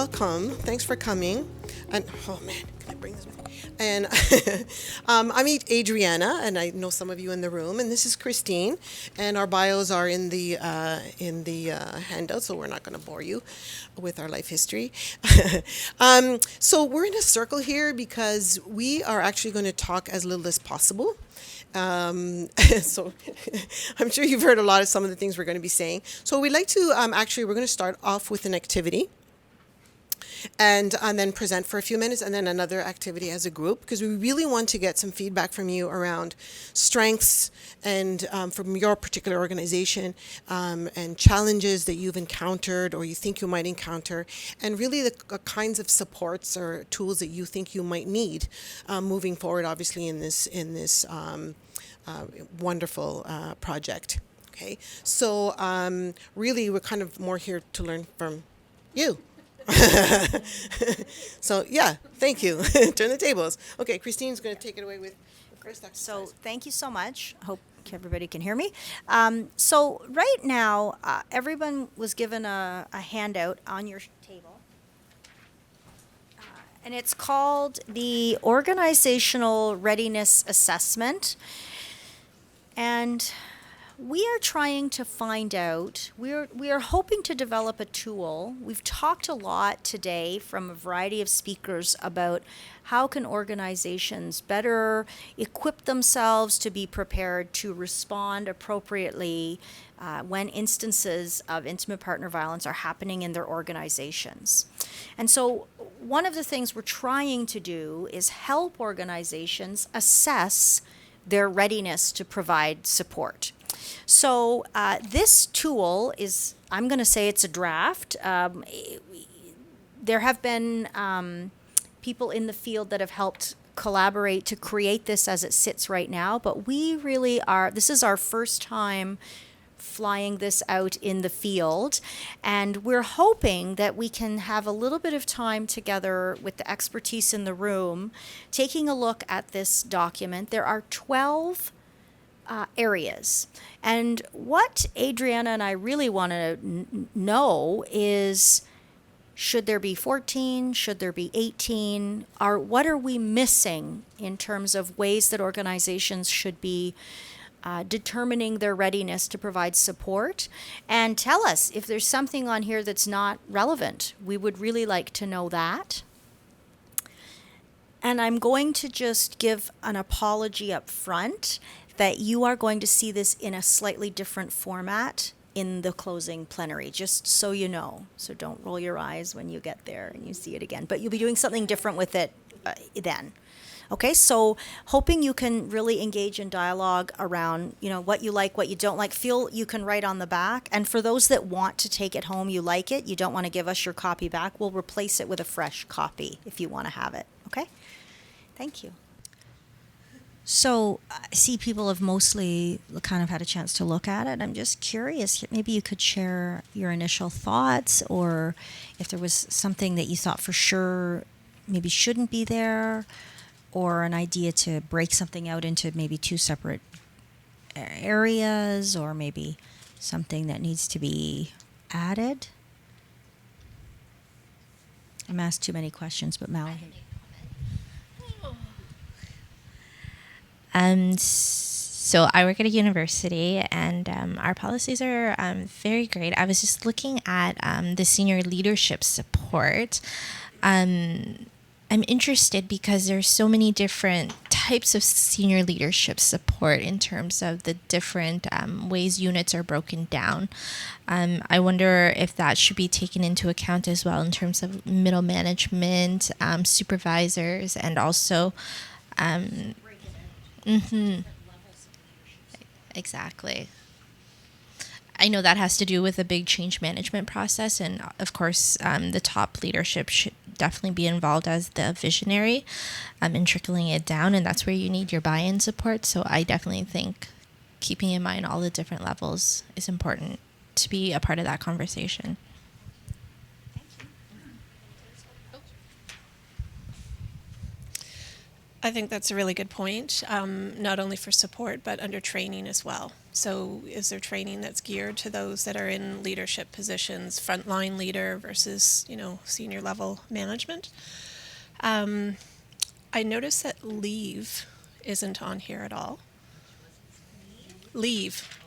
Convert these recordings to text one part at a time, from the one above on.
welcome. Thanks for coming. And oh man, can I bring this with me? And I'm Adriana, and I know some of you in the room. And this is Christine, and our bios are in the handout, so we're not going to bore you with our life history. So we're in a circle here because we are actually going to talk as little as possible. So I'm sure you've heard a lot of some of the things we're going to be saying. So we'd like to we're going to start off with an activity and then present for a few minutes and then another activity as a group, because we really want to get some feedback from you around strengths and from your particular organization and challenges that you've encountered or you think you might encounter, and really the kinds of supports or tools that you think you might need moving forward, obviously in this wonderful project. Okay, so really we're kind of more here to learn from you. So yeah, thank you. Turn the tables. Okay, Christine's going to take it away with the first exercise. So thank you so much. Hope everybody can hear me. So right now, everyone was given a handout on your table. And it's called the Organizational Readiness Assessment. And we are trying to find out, we are hoping to develop a tool. We've talked a lot today from a variety of speakers about how can organizations better equip themselves to be prepared to respond appropriately when instances of intimate partner violence are happening in their organizations. And so one of the things we're trying to do is help organizations assess their readiness to provide support. So this tool is, I'm going to say it's a draft. There have been people in the field that have helped collaborate to create this as it sits right now, but we really are, this is our first time flying this out in the field, and we're hoping that we can have a little bit of time together with the expertise in the room, taking a look at this document. There are 12 areas. And what Adriana and I really want to know is, should there be 14? Should there be 18? What are we missing in terms of ways that organizations should be determining their readiness to provide support? And tell us if there's something on here that's not relevant. We would really like to know that. And I'm going to just give an apology up front that you are going to see this in a slightly different format in the closing plenary, just so you know. So don't roll your eyes when you get there and you see it again. But you'll be doing something different with it then. Okay, so hoping you can really engage in dialogue around, what you like, what you don't like. Feel you can write on the back. And for those that want to take it home, you like it, you don't want to give us your copy back, we'll replace it with a fresh copy if you want to have it. Okay? Thank you. So I see people have mostly kind of had a chance to look at it. I'm just curious, maybe you could share your initial thoughts, or if there was something that you thought for sure maybe shouldn't be there, or an idea to break something out into maybe two separate areas, or maybe something that needs to be added. I'm asked too many questions, but Mal. So I work at a university, and our policies are very great. I was just looking at the senior leadership support. I'm interested because there's so many different types of senior leadership support in terms of the different ways units are broken down. I wonder if that should be taken into account as well in terms of middle management, supervisors, and also exactly. I know that has to do with a big change management process, and of course, the top leadership should definitely be involved as the visionary in trickling it down, and that's where you need your buy-in support. So I definitely think keeping in mind all the different levels is important to be a part of that conversation. I think that's a really good point, not only for support, but under training as well. So is there training that's geared to those that are in leadership positions, frontline leader versus, senior level management? I noticed that leave isn't on here at all. Leave.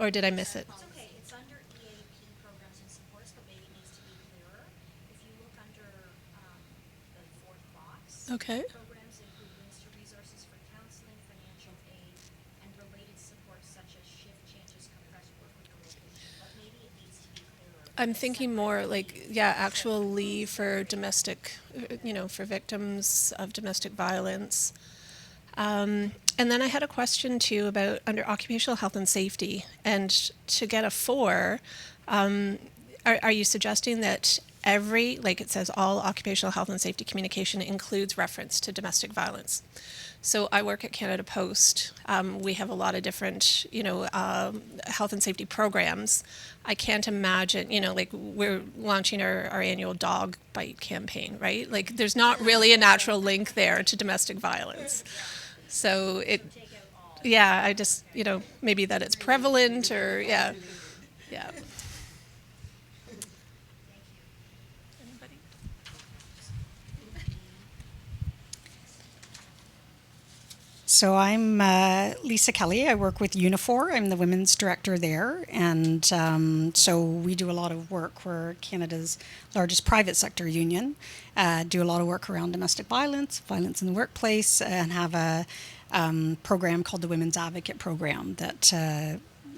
Or did I miss it? It's okay. It's under EAP programs and supports, but maybe it needs to be clearer. If you look under the fourth box, Okay. programs include links to resources for counseling, financial aid, and related supports such as shift changes, compressed work with relocation. But maybe it needs to be clearer. I'm thinking more like, yeah, actual leave for domestic, for victims of domestic violence. And then I had a question too about under occupational health and safety. And to get a 4, are you suggesting that like it says all occupational health and safety communication includes reference to domestic violence? So I work at Canada Post. We have a lot of different, health and safety programs. I can't imagine, like we're launching our annual dog bite campaign, right? Like there's not really a natural link there to domestic violence. So I just, maybe that it's prevalent or, yeah. Anybody? So I'm Lisa Kelly. I work with Unifor. I'm the women's director there. And so we do a lot of work. We're Canada's largest private sector union. Do a lot of work around domestic violence in the workplace, and have a program called the Women's Advocate Program that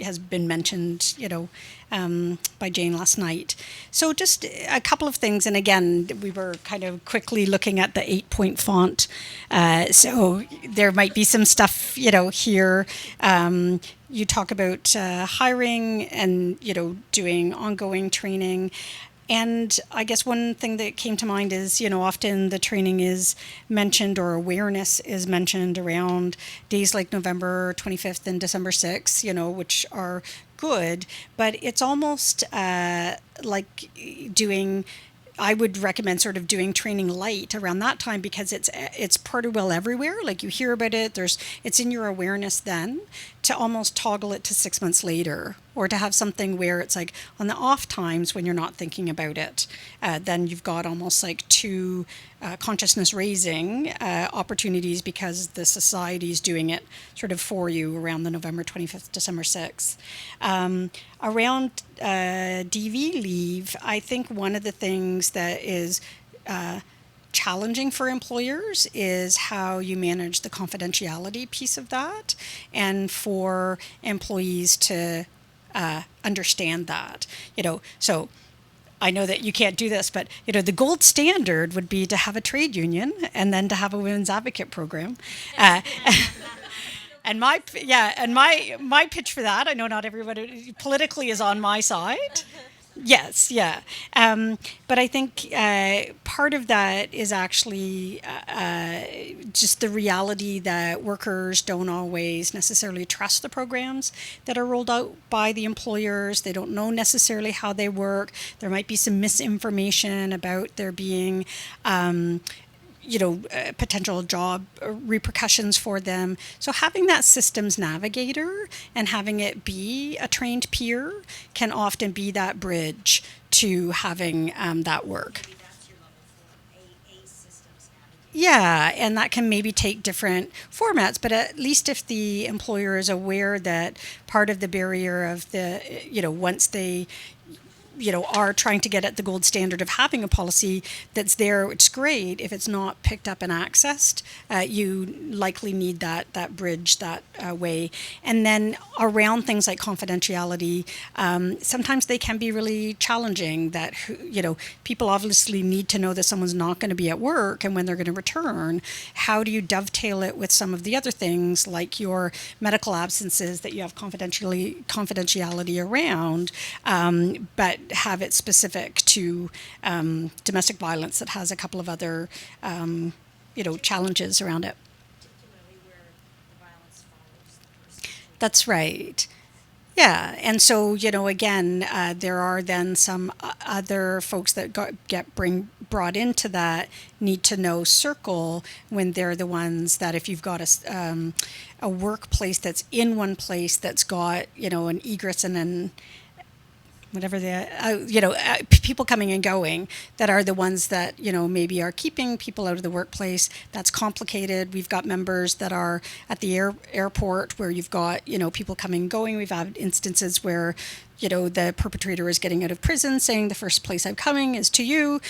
has been mentioned, by Jane last night. So just a couple of things. And again, we were kind of quickly looking at the 8-point font. So there might be some stuff, here. You talk about hiring and, doing ongoing training. And I guess one thing that came to mind is, often the training is mentioned, or awareness is mentioned around days like November 25th and December 6th, which are good, but it's almost like I would recommend sort of doing training light around that time, because it's pretty well everywhere. Like you hear about it, it's in your awareness then, to almost toggle it to 6 months later, or to have something where it's like on the off times when you're not thinking about it, then you've got almost like 2 consciousness raising opportunities, because the society is doing it sort of for you around the November 25th, December 6th. Around DV leave, I think one of the things that is challenging for employers is how you manage the confidentiality piece of that, and for employees to understand that, so I know that you can't do this, but the gold standard would be to have a trade union and then to have a women's advocate program. And my pitch for that, I know not everybody politically is on my side. Yes, yeah. But I think part of that is actually just the reality that workers don't always necessarily trust the programs that are rolled out by the employers. They don't know necessarily how they work. There might be some misinformation about there being potential job repercussions for them. So having that systems navigator and having it be a trained peer can often be that bridge to having that work. Maybe that's your level 4, a systems navigator. Yeah, and that can maybe take different formats, but at least if the employer is aware that part of the barrier of the, once they are trying to get at the gold standard of having a policy that's there, it's great. If it's not picked up and accessed, you likely need that bridge that way. And then around things like confidentiality, sometimes they can be really challenging. That people obviously need to know that someone's not going to be at work and when they're going to return. How do you dovetail it with some of the other things like your medical absences that you have confidentiality around, but have it specific to domestic violence that has a couple of other, challenges around it. Particularly where the violence follows the person. That's right. Yeah, and so again, there are then some other folks that get brought into that need to know circle when they're the ones that if you've got a workplace that's in one place that's got an egress and an whatever people coming and going that are the ones that maybe are keeping people out of the workplace. That's complicated. We've got members that are at the airport where you've got people coming and going. We've had instances where the perpetrator is getting out of prison saying the first place I'm coming is to you,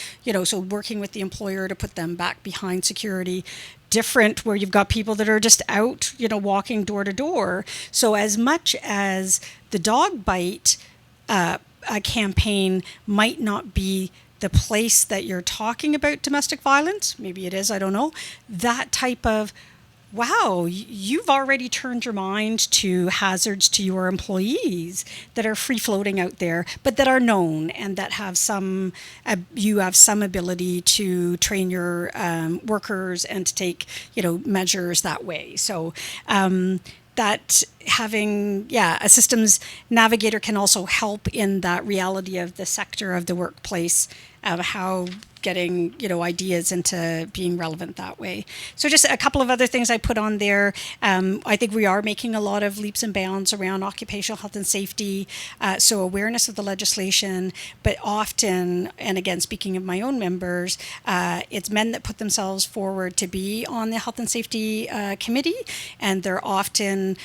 so working with the employer to put them back behind security. Different where you've got people that are just out walking door to door. So as much as the dog bite a campaign might not be the place that you're talking about domestic violence, maybe it is, I don't know, that type of, wow, you've already turned your mind to hazards to your employees that are free floating out there, but that are known and that have you have some ability to train your workers and to take, measures that way. So, that having a systems navigator can also help in that reality of the sector of the workplace, of how getting ideas into being relevant that way. So just a couple of other things I put on there. I think we are making a lot of leaps and bounds around occupational health and safety, so awareness of the legislation, but often, and again speaking of my own members, it's men that put themselves forward to be on the health and safety committee, and they're often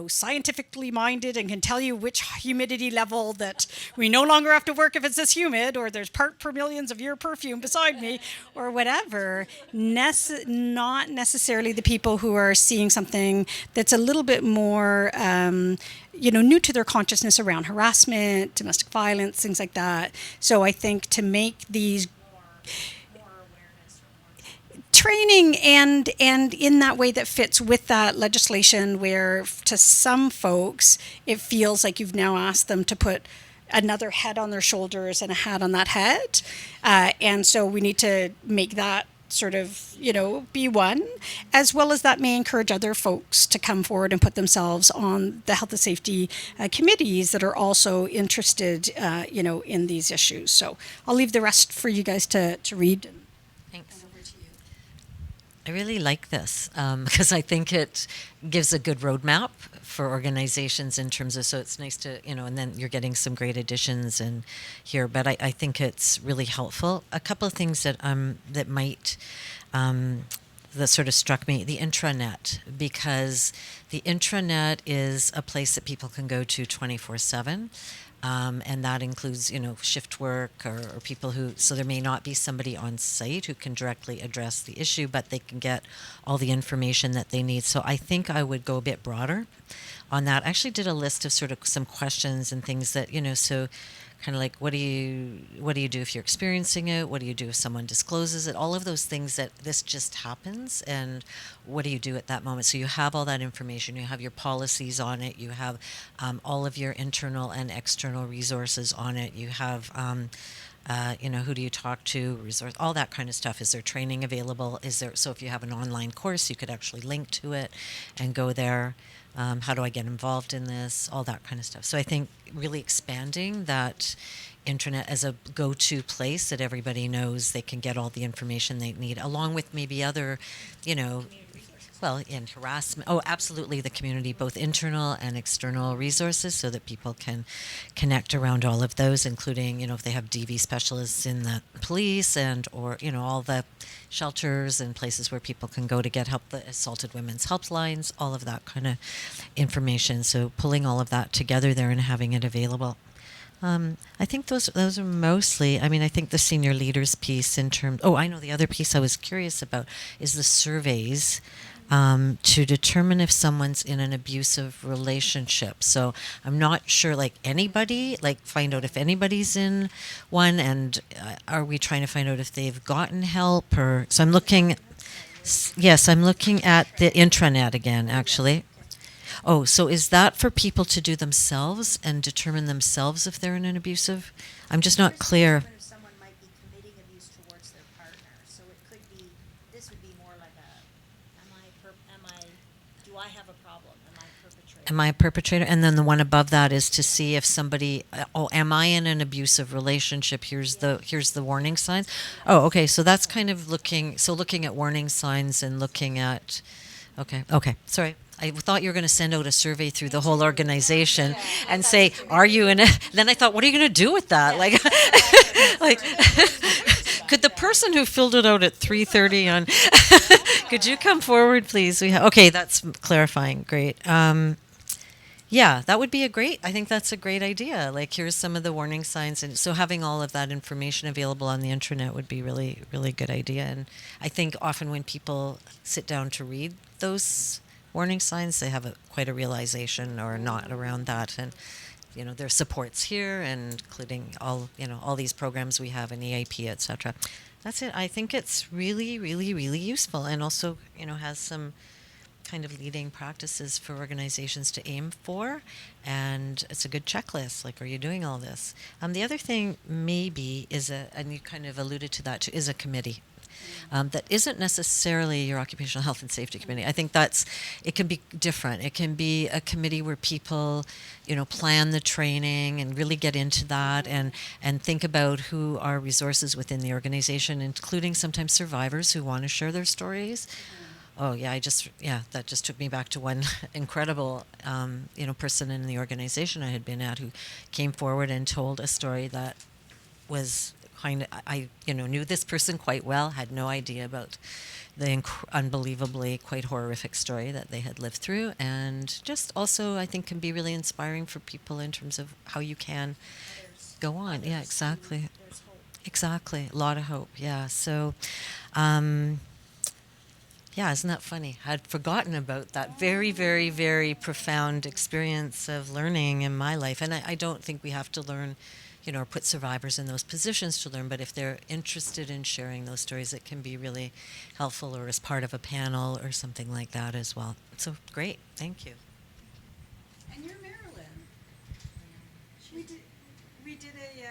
scientifically minded and can tell you which humidity level that we no longer have to work if it's this humid, or there's part per millions of your perfume beside me, or whatever. Not necessarily the people who are seeing something that's a little bit more, new to their consciousness around harassment, domestic violence, things like that. So I think to make these training and in that way that fits with that legislation, where to some folks it feels like you've now asked them to put another head on their shoulders and a hat on that head, and so we need to make that sort of be one, as well as that may encourage other folks to come forward and put themselves on the health and safety committees that are also interested in these issues. So I'll leave the rest for you guys to read. Thanks. I really like this because I think it gives a good roadmap for organizations in terms of, so it's nice to, and then you're getting some great additions in here, but I think it's really helpful. A couple of things that might, that sort of struck me, the intranet, because the intranet is a place that people can go to 24/7. And that includes, shift work or people who, so there may not be somebody on site who can directly address the issue, but they can get all the information that they need. So I think I would go a bit broader on that. I actually did a list of sort of some questions and things that, so kind of like, what do you do if you're experiencing it? What do you do if someone discloses it? All of those things that this just happens, and what do you do at that moment? So you have all that information. You have your policies on it. You have all of your internal and external resources on it. You have, who do you talk to? Resource, all that kind of stuff. Is there training available? So if you have an online course, you could actually link to it and go there. How do I get involved in this? All that kind of stuff. So I think really expanding that intranet as a go-to place that everybody knows they can get all the information they need, along with maybe other, in harassment. Oh, absolutely, the community, both internal and external resources, so that people can connect around all of those, including, if they have DV specialists in the police or all the shelters and places where people can go to get help, the assaulted women's helplines, all of that kind of information. So pulling all of that together there and having it available. I think those are mostly, I think the senior leaders piece in terms, I know the other piece I was curious about is the surveys to determine if someone's in an abusive relationship. So I'm not sure, find out if anybody's in one, and are we trying to find out if they've gotten help, or, so I'm looking at the intranet again, actually. Oh, so is that for people to do themselves and determine themselves if they're in an abusive? I'm just not clear. Someone might be committing abuse towards their partner, so it could be. This would be more like am I do I have a problem? Am I a perpetrator? Am I a perpetrator? And then the one above that is to see if somebody, am I in an abusive relationship? Here's the warning signs. Oh, okay. So that's kind of looking at warning signs and looking at, okay. Sorry. I thought you were going to send out a survey through the whole organization and say, are you in a, then I thought, what are you going to do with that? Like, like, could the person who filled it out at 3:30 on, could you come forward, please? Okay, that's clarifying. Great. Yeah, that would be I think that's a great idea. Like, here's some of the warning signs. And so having all of that information available on the internet would be really, really good idea. And I think often when people sit down to read those warning signs, they have quite a realization or not around that. And, there's supports here, and including all these programs we have in EAP, et cetera. That's it. I think it's really, really, really useful, and also, has some kind of leading practices for organizations to aim for, and it's a good checklist. Like, are you doing all this? The other thing maybe is and you kind of alluded to that too, is a committee. That isn't necessarily your occupational health and safety committee. I think it can be different. It can be a committee where people, plan the training and really get into that and think about who are resources within the organization, including sometimes survivors who want to share their stories. Oh yeah, that just took me back to one incredible, person in the organization I had been at who came forward and told a story that was I knew this person quite well, had no idea about the unbelievably quite horrific story that they had lived through, and just also I think can be really inspiring for people in terms of how you can go on. Yeah, exactly. Exactly. A lot of hope. Yeah. So, yeah, isn't that funny? I'd forgotten about that very, very, very profound experience of learning in my life. And I don't think we have to learn, or put survivors in those positions to learn, but if they're interested in sharing those stories, it can be really helpful, or as part of a panel or something like that as well. So great. Thank you. And you're Marilyn. We did a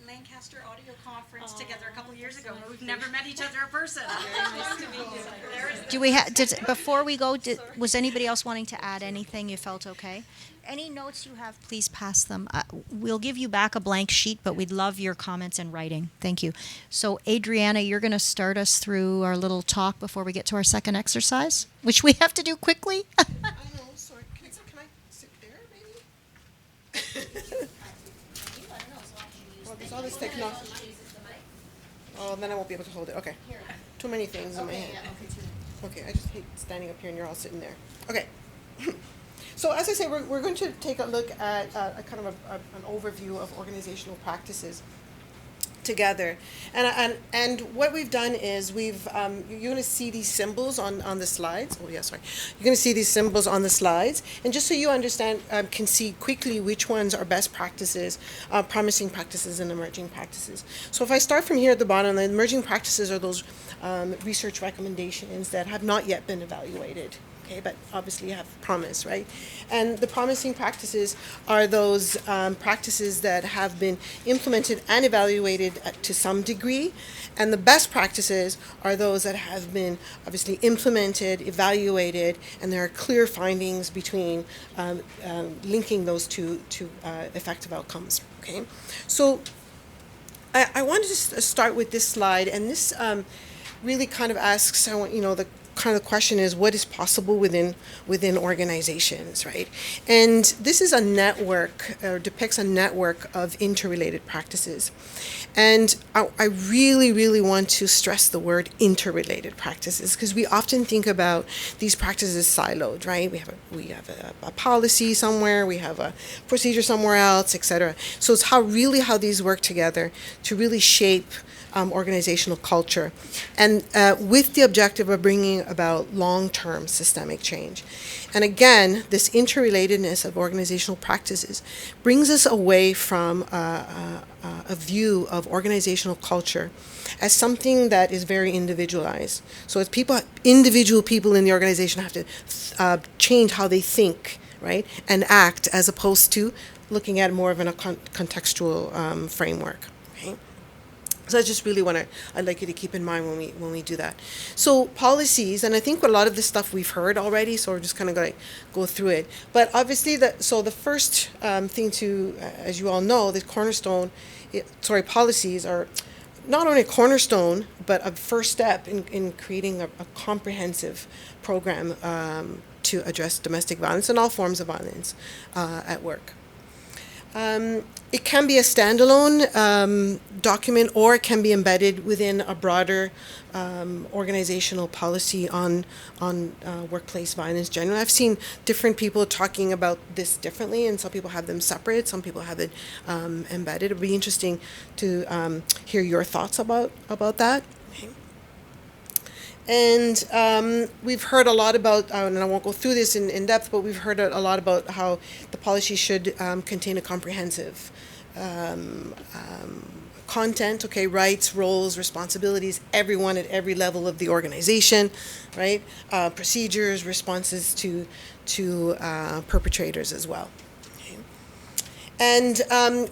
Lancaster audio conference together a couple of years ago, but we've never met each other in person. Nice to meet you. Before we go, was anybody else wanting to add anything you felt okay? Any notes you have, please pass them. We'll give you back a blank sheet, but we'd love your comments in writing. Thank you. So, Adriana, you're going to start us through our little talk before we get to our second exercise, which we have to do quickly. I know, sorry. Can I sit there, maybe? Well, there's all this technology. Oh, then I won't be able to hold it. Okay. Too many things in my hand. Okay, I just hate standing up here and you're all sitting there. Okay. So as I say, we're going to take a look at a kind of an overview of organizational practices together. And what we've done is you're going to see these symbols on the slides. Oh, yeah, sorry. You're going to see these symbols on the slides. And just so you understand, can see quickly which ones are best practices, promising practices, and emerging practices. So if I start from here at the bottom, the emerging practices are those research recommendations that have not yet been evaluated. Okay, but obviously you have promise, right? And the promising practices are those practices that have been implemented and evaluated to some degree. And the best practices are those that have been obviously implemented, evaluated, and there are clear findings between linking those to effective outcomes. Okay, so I wanted to start with this slide, and this really kind of asks, the kind of question is, what is possible within organizations, right? And this is a network, or depicts a network of interrelated practices. And I really, really want to stress the word interrelated practices, because we often think about these practices siloed, right? We have a policy somewhere, we have a procedure somewhere else, etc. So it's how these work together to really shape organizational culture, and with the objective of bringing about long-term systemic change. And again, this interrelatedness of organizational practices brings us away from a view of organizational culture as something that is very individualized. So as individual people in the organization have to change how they think, right, and act, as opposed to looking at more of a contextual framework. Okay? So I just really I'd like you to keep in mind when we do that. So policies, and I think a lot of this stuff we've heard already, so we're just kind of going to go through it. But obviously, the first thing to, as you all know, the cornerstone, policies are not only a cornerstone, but a first step in creating a comprehensive program to address domestic violence and all forms of violence at work. It can be a standalone document, or it can be embedded within a broader organizational policy on workplace violence generally. I've seen different people talking about this differently, and some people have them separate, some people have it embedded. It would be interesting to hear your thoughts about that. And we've heard a lot about, and I won't go through this in depth, but we've heard a lot about how the policy should contain a comprehensive content, rights, roles, responsibilities, everyone at every level of the organization, right? Procedures, responses to perpetrators as well. And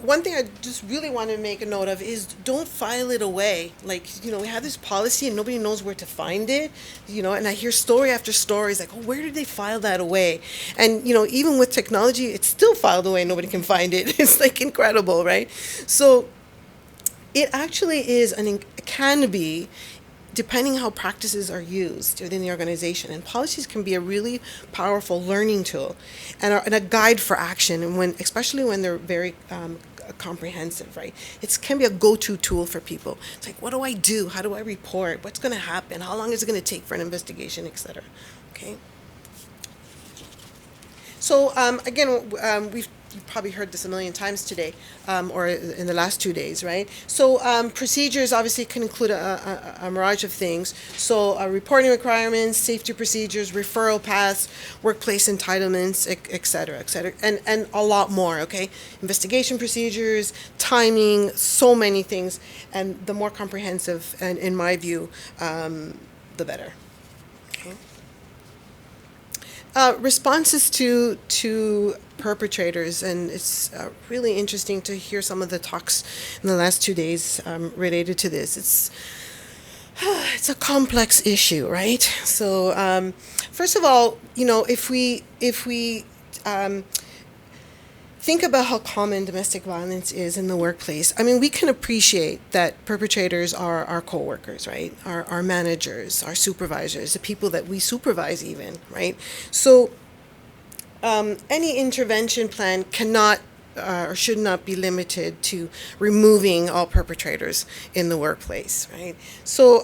one thing I just really want to make a note of is don't file it away. Like, we have this policy and nobody knows where to find it, and I hear story after story. It's like, oh, where did they file that away? And, even with technology, it's still filed away. Nobody can find it. It's like incredible, right? So it actually can be, depending how practices are used within the organization. And policies can be a really powerful learning tool and a guide for action, and especially when they're very comprehensive, right? It can be a go-to tool for people. It's like, what do I do? How do I report? What's going to happen? How long is it going to take for an investigation, etc.? Okay. So again, you've probably heard this a million times today, or in the last 2 days, right? So procedures obviously can include a mirage of things. So reporting requirements, safety procedures, referral paths, workplace entitlements, et cetera, and a lot more, okay? Investigation procedures, timing, so many things. And the more comprehensive, and in my view, the better. Okay. Responses to perpetrators, and it's really interesting to hear some of the talks in the last 2 days related to this. It's a complex issue, right? So first of all, if we think about how common domestic violence is in the workplace, I mean, we can appreciate that perpetrators are our coworkers, right? Our managers, our supervisors, the people that we supervise even, right? So any intervention plan cannot or should not be limited to removing all perpetrators in the workplace, right? So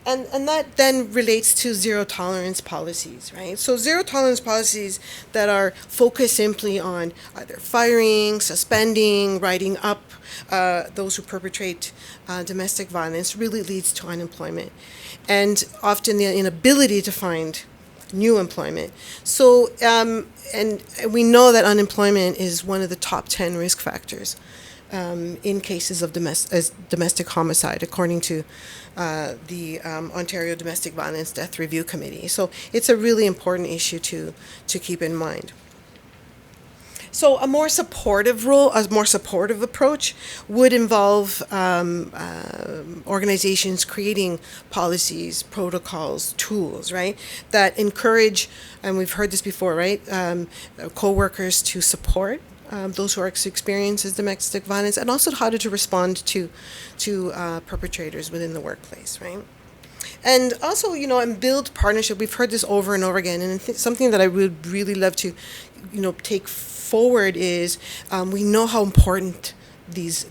and that then relates to zero tolerance policies, right? So zero tolerance policies that are focused simply on either firing, suspending, writing up those who perpetrate domestic violence really leads to unemployment, and often the inability to find new employment. So and we know that unemployment is one of the top 10 risk factors in cases of domestic homicide, according to the Ontario Domestic Violence Death Review Committee. So it's a really important issue to keep in mind. So a more supportive approach would involve organizations creating policies, protocols, tools, right, that encourage, and we've heard this before, right, co-workers to support those who are experiencing domestic violence, and also how to respond to perpetrators within the workplace, right? And also, and build partnership. We've heard this over and over again, and something that I would really love to, take forward is we know how important these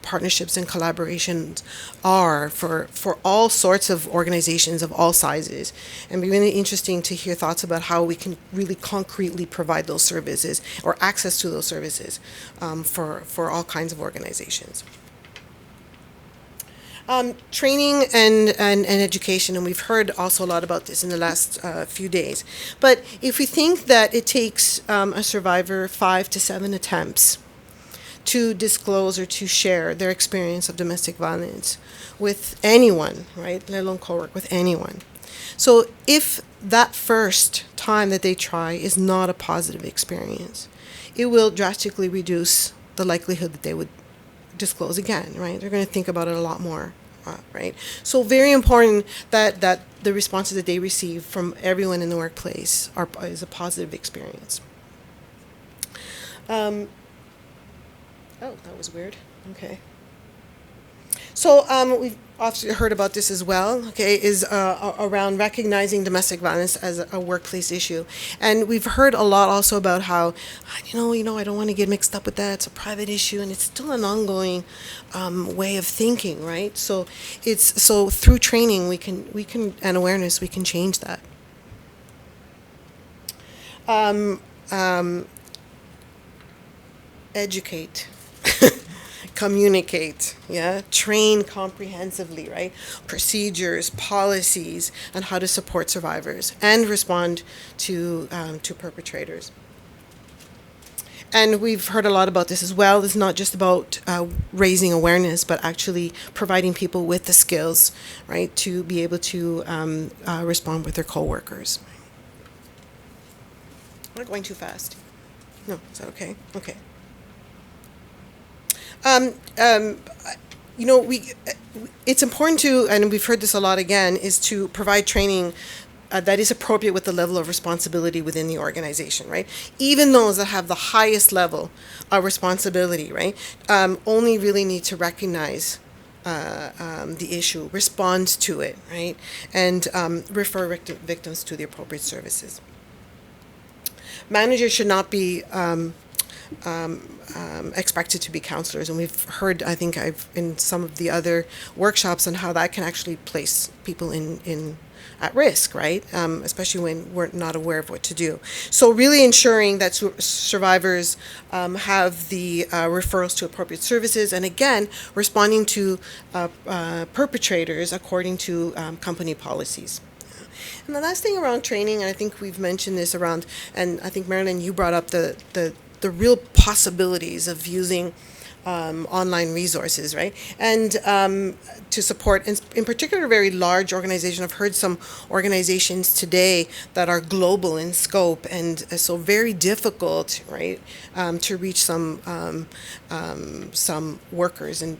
partnerships and collaborations are for all sorts of organizations of all sizes. And it'd be really interesting to hear thoughts about how we can really concretely provide those services or access to those services for all kinds of organizations. Training and education, and we've heard also a lot about this in the last few days. But if we think that it takes a survivor 5 to 7 attempts to disclose or to share their experience of domestic violence with anyone, right, let alone co-work with anyone. So if that first time that they try is not a positive experience, it will drastically reduce the likelihood that disclose again, right? They're going to think about it a lot more, right? So very important that the responses that they receive from everyone in the workplace is a positive experience. Oh, that was weird. Okay. So we've often heard about this as well, okay, is around recognizing domestic violence as a workplace issue. And we've heard a lot also about how, I don't want to get mixed up with that. It's a private issue, and it's still an ongoing way of thinking, right? So through training, we can and awareness, we can change that. Educate. Communicate, train comprehensively, right? Procedures, policies, and how to support survivors and respond to perpetrators. And we've heard a lot about this as well. It's not just about raising awareness, but actually providing people with the skills, right, to be able to respond with their coworkers. Am I going too fast? No, is that okay? Okay. It's important to, and we've heard this a lot again, is to provide training that is appropriate with the level of responsibility within the organization, right? Even those that have the highest level of responsibility, right, only really need to recognize the issue, respond to it, right, and refer victims to the appropriate services. Managers should not be expected to be counselors, and we've heard, I think in some of the other workshops, on how that can actually place people in at risk, right? Especially when we're not aware of what to do. So really ensuring that survivors have the referrals to appropriate services, and again, responding to perpetrators according to company policies. And the last thing around training, and I think we've mentioned this around, and I think Marilyn, you brought up the real possibilities of using online resources, right? And to support, in particular, very large organizations. I've heard some organizations today that are global in scope, and so very difficult, right, to reach some workers, and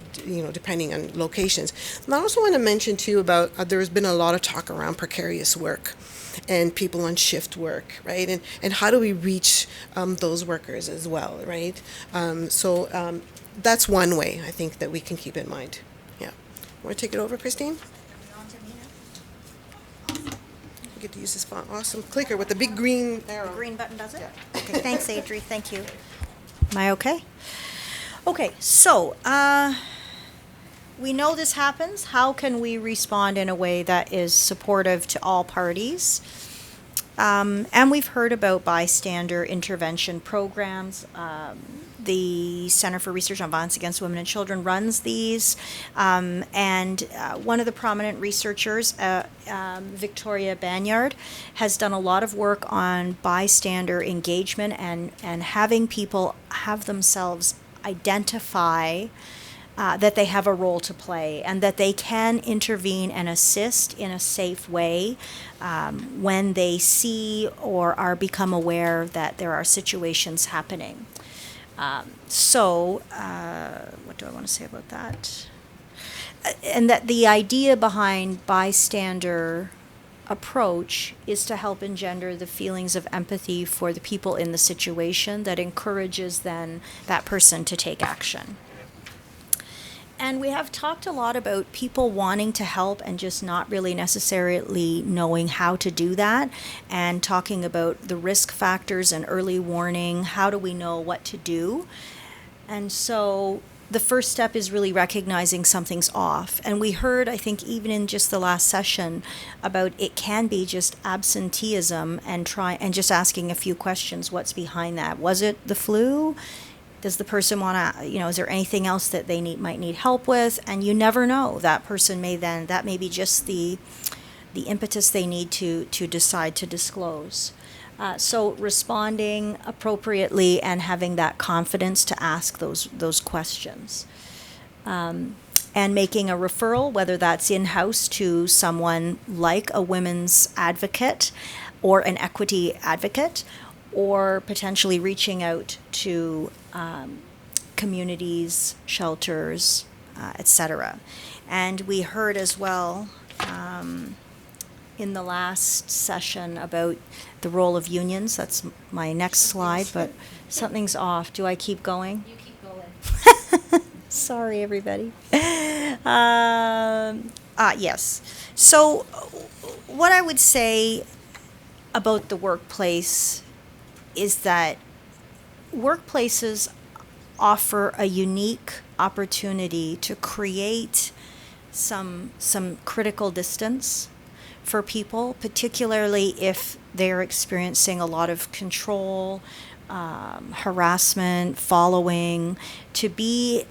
depending on locations. And I also want to mention too about there's been a lot of talk around precarious work and people on shift work, right? And how do we reach those workers as well, right? So that's one way I think that we can keep in mind. Yeah. Want to take it over, Christine? You get to use this font. Awesome clicker with the big green arrow. The green button does it? Yeah. Okay, thanks, Adri. Thank you. Am I okay? Okay, so we know this happens. How can we respond in a way that is supportive to all parties? And we've heard about bystander intervention programs. The Center for Research on Violence Against Women and Children runs these. And one of the prominent researchers, Victoria Banyard, has done a lot of work on bystander engagement and having people have themselves identify that they have a role to play and that they can intervene and assist in a safe way when they see or are become aware that there are situations happening. What do I want to say about that? And that the idea behind bystander approach is to help engender the feelings of empathy for the people in the situation that encourages then that person to take action. And we have talked a lot about people wanting to help and just not really necessarily knowing how to do that, and talking about the risk factors and early warning. How do we know what to do? And so the first step is really recognizing something's off. And we heard, I think, even in just the last session, about it can be just absenteeism and just asking a few questions. What's behind that? Was it the flu? Does the person want to, is there anything else that they might need help with? And you never know. That person that may be just the impetus they need to decide to disclose. So responding appropriately and having that confidence to ask those questions. And making a referral, whether that's in-house to someone like a women's advocate or an equity advocate, or potentially reaching out to communities, shelters, etc. And we heard as well in the last session about the role of unions. That's my next slide, but something's off. Do I keep going? You keep going. Sorry, everybody. Yes. So, what I would say about the workplace is that workplaces offer a unique opportunity to create some critical distance for people, particularly if they're experiencing a lot of control, harassment, following, to be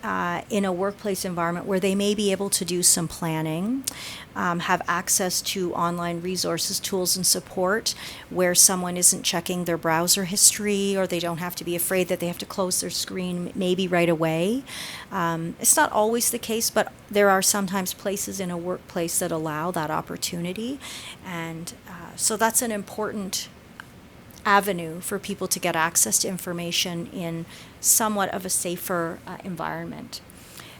in a workplace environment where they may be able to do some planning, have access to online resources, tools, and support where someone isn't checking their browser history, or they don't have to be afraid that they have to close their screen maybe right away. It's not always the case, but there are sometimes places in a workplace that allow that opportunity. And so that's an important avenue for people to get access to information in somewhat of a safer environment.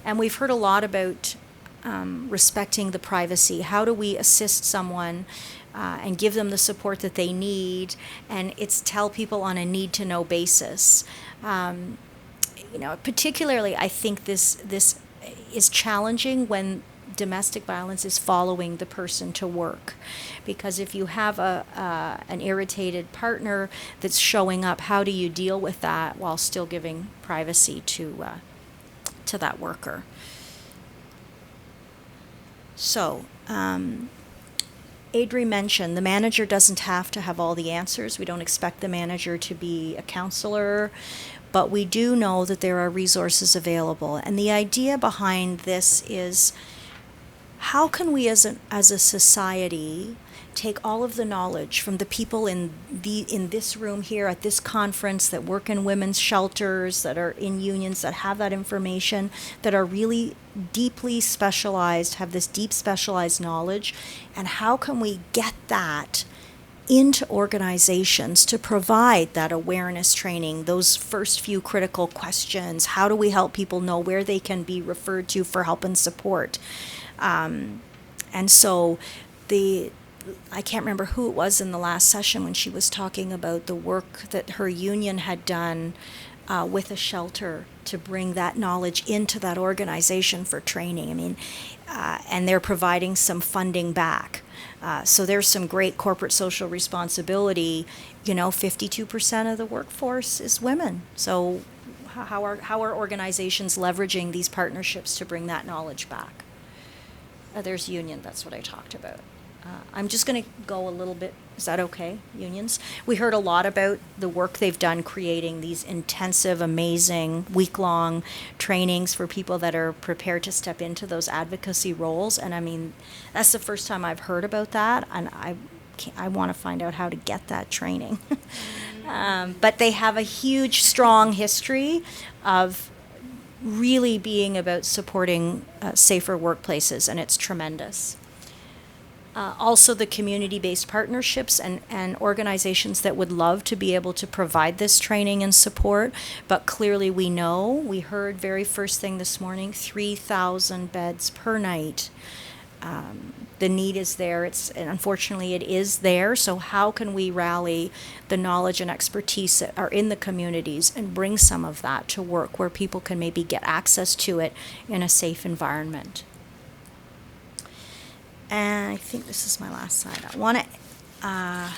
And we've heard a lot about respecting the privacy. How do we assist someone and give them the support that they need? And it's tell people on a need-to-know basis. Particularly, I think this is challenging when domestic violence is following the person to work, because if you have an irritated partner that's showing up, how do you deal with that while still giving privacy to that worker? So, Adri mentioned the manager doesn't have to have all the answers. We don't expect the manager to be a counselor, but we do know that there are resources available. And the idea behind this is, how can we as a society take all of the knowledge from the people in this room here at this conference that work in women's shelters, that are in unions, that have that information, that are really deeply specialized, have this deep specialized knowledge, and how can we get that into organizations to provide that awareness training, those first few critical questions? How do we help people know where they can be referred to for help and support? And so I can't remember who it was in the last session when she was talking about the work that her union had done with a shelter to bring that knowledge into that organization for training. I mean, and they're providing some funding back. So there's some great corporate social responsibility. 52% of the workforce is women. So how are organizations leveraging these partnerships to bring that knowledge back? There's union, that's what I talked about. I'm just going to go a little bit, is that okay, unions? We heard a lot about the work they've done creating these intensive, amazing, week-long trainings for people that are prepared to step into those advocacy roles. And I mean, that's the first time I've heard about that, and I want to find out how to get that training. But they have a huge, strong history of really being about supporting safer workplaces, and it's tremendous. Also, the community-based partnerships and organizations that would love to be able to provide this training and support, but clearly we heard very first thing this morning, 3,000 beds per night. The need is there, and unfortunately it is there, so how can we rally the knowledge and expertise that are in the communities and bring some of that to work where people can maybe get access to it in a safe environment? And I think this is my last slide. I want to, I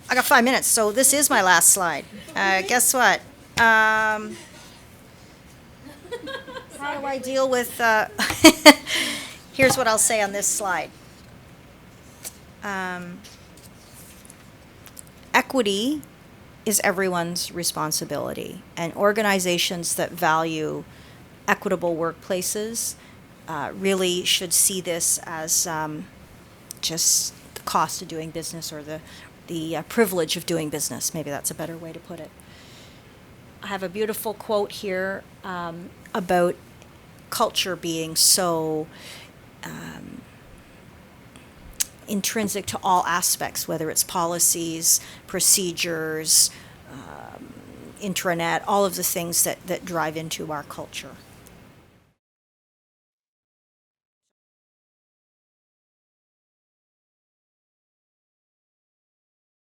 got 5 minutes, so this is my last slide. Guess what? How do I deal with, here's what I'll say on this slide. Equity is everyone's responsibility, and organizations that value equitable workplaces really should see this as just the cost of doing business, or the privilege of doing business. Maybe that's a better way to put it. I have a beautiful quote here about culture being so intrinsic to all aspects, whether it's policies, procedures, intranet, all of the things that drive into our culture.